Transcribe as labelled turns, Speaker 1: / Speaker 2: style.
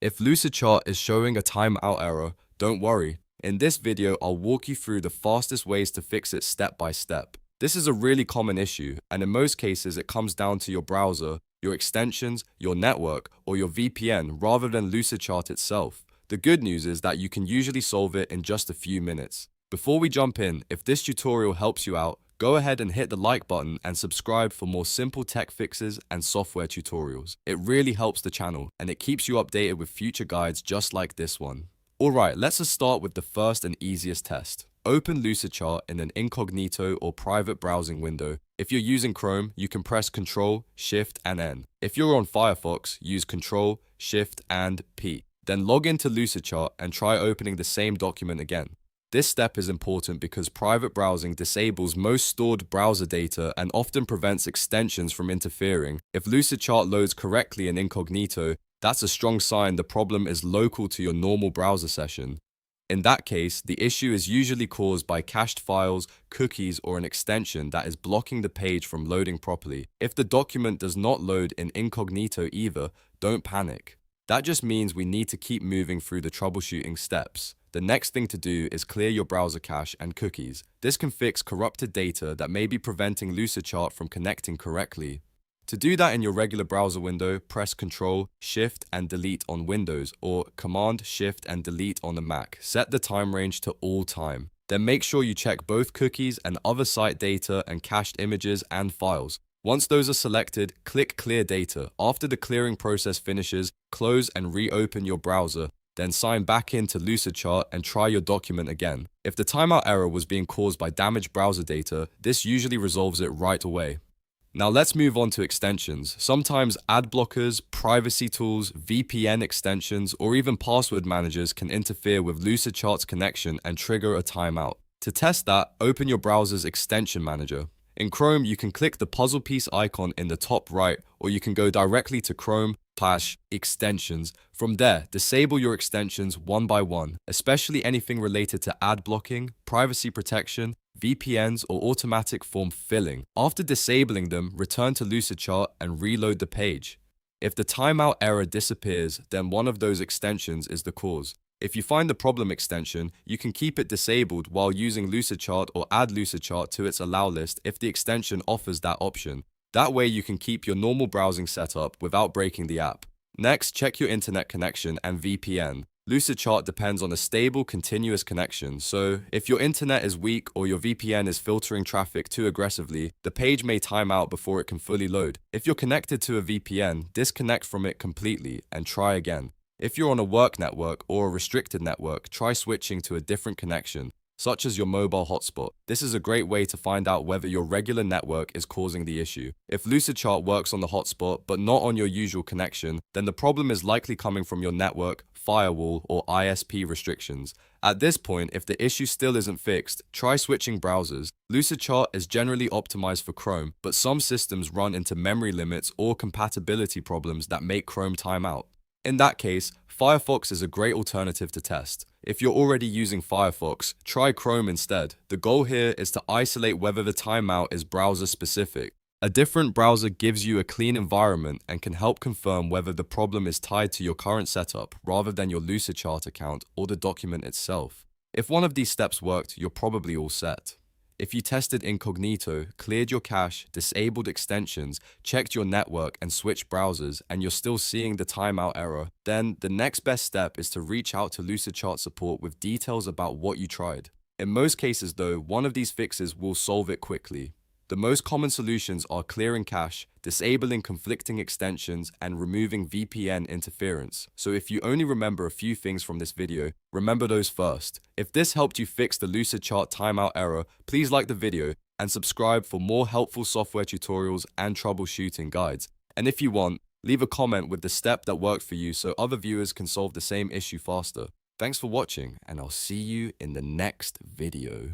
Speaker 1: If Lucidchart is showing a timeout error, don't worry. In this video, I'll walk you through the fastest ways to fix it step by step. This is a really common issue, and in most cases it comes down to your browser, your extensions, your network, or your VPN rather than Lucidchart itself. The good news is that you can usually solve it in just a few minutes. Before we jump in, if this tutorial helps you out, go ahead and hit the like button and subscribe for more simple tech fixes and software tutorials. It really helps the channel and it keeps you updated with future guides just like this one. Alright, let's just start with the first and easiest test. Open Lucidchart in an incognito or private browsing window. If you're using Chrome, you can press Ctrl, Shift and N. If you're on Firefox, use Ctrl, Shift and P. Then log into Lucidchart and try opening the same document again. This step is important because private browsing disables most stored browser data and often prevents extensions from interfering. If Lucidchart loads correctly in Incognito, that's a strong sign the problem is local to your normal browser session. In that case, the issue is usually caused by cached files, cookies, or an extension that is blocking the page from loading properly. If the document does not load in Incognito either, don't panic. That just means we need to keep moving through the troubleshooting steps. The next thing to do is clear your browser cache and cookies. This can fix corrupted data that may be preventing Lucidchart from connecting correctly. To do that in your regular browser window, press Ctrl, Shift and Delete on Windows or Command, Shift and Delete on the Mac. Set the time range to all time. Then make sure you check both cookies and other site data and cached images and files. Once those are selected, click Clear Data. After the clearing process finishes, close and reopen your browser. Then sign back into Lucidchart and try your document again. If the timeout error was being caused by damaged browser data, this usually resolves it right away. Now let's move on to extensions. Sometimes ad blockers, privacy tools, VPN extensions, or even password managers can interfere with Lucidchart's connection and trigger a timeout. To test that, open your browser's extension manager. In Chrome, you can click the puzzle piece icon in the top right, or you can go directly to Chrome/extensions. From there, disable your extensions one by one, especially anything related to ad blocking, privacy protection, VPNs, or automatic form filling. After disabling them, return to Lucidchart and reload the page. If the timeout error disappears, then one of those extensions is the cause. If you find the problem extension, you can keep it disabled while using Lucidchart or add Lucidchart to its allow list if the extension offers that option. That way you can keep your normal browsing setup without breaking the app. Next, check your internet connection and VPN. Lucidchart depends on a stable, continuous connection, so if your internet is weak or your VPN is filtering traffic too aggressively, the page may time out before it can fully load. If you're connected to a VPN, disconnect from it completely and try again. If you're on a work network or a restricted network, try switching to a different connection, such as your mobile hotspot. This is a great way to find out whether your regular network is causing the issue. If Lucidchart works on the hotspot but not on your usual connection, then the problem is likely coming from your network, firewall, or ISP restrictions. At this point, if the issue still isn't fixed, try switching browsers. Lucidchart is generally optimized for Chrome, but some systems run into memory limits or compatibility problems that make Chrome time out. In that case, Firefox is a great alternative to test. If you're already using Firefox, try Chrome instead. The goal here is to isolate whether the timeout is browser specific. A different browser gives you a clean environment and can help confirm whether the problem is tied to your current setup rather than your Lucidchart account or the document itself. If one of these steps worked, you're probably all set. If you tested Incognito, cleared your cache, disabled extensions, checked your network and switched browsers, and you're still seeing the timeout error, then the next best step is to reach out to Lucidchart support with details about what you tried. In most cases though, one of these fixes will solve it quickly. The most common solutions are clearing cache, disabling conflicting extensions, and removing VPN interference. So if you only remember a few things from this video, remember those first. If this helped you fix the Lucidchart timeout error, please like the video and subscribe for more helpful software tutorials and troubleshooting guides. And if you want, leave a comment with the step that worked for you so other viewers can solve the same issue faster. Thanks for watching, and I'll see you in the next video.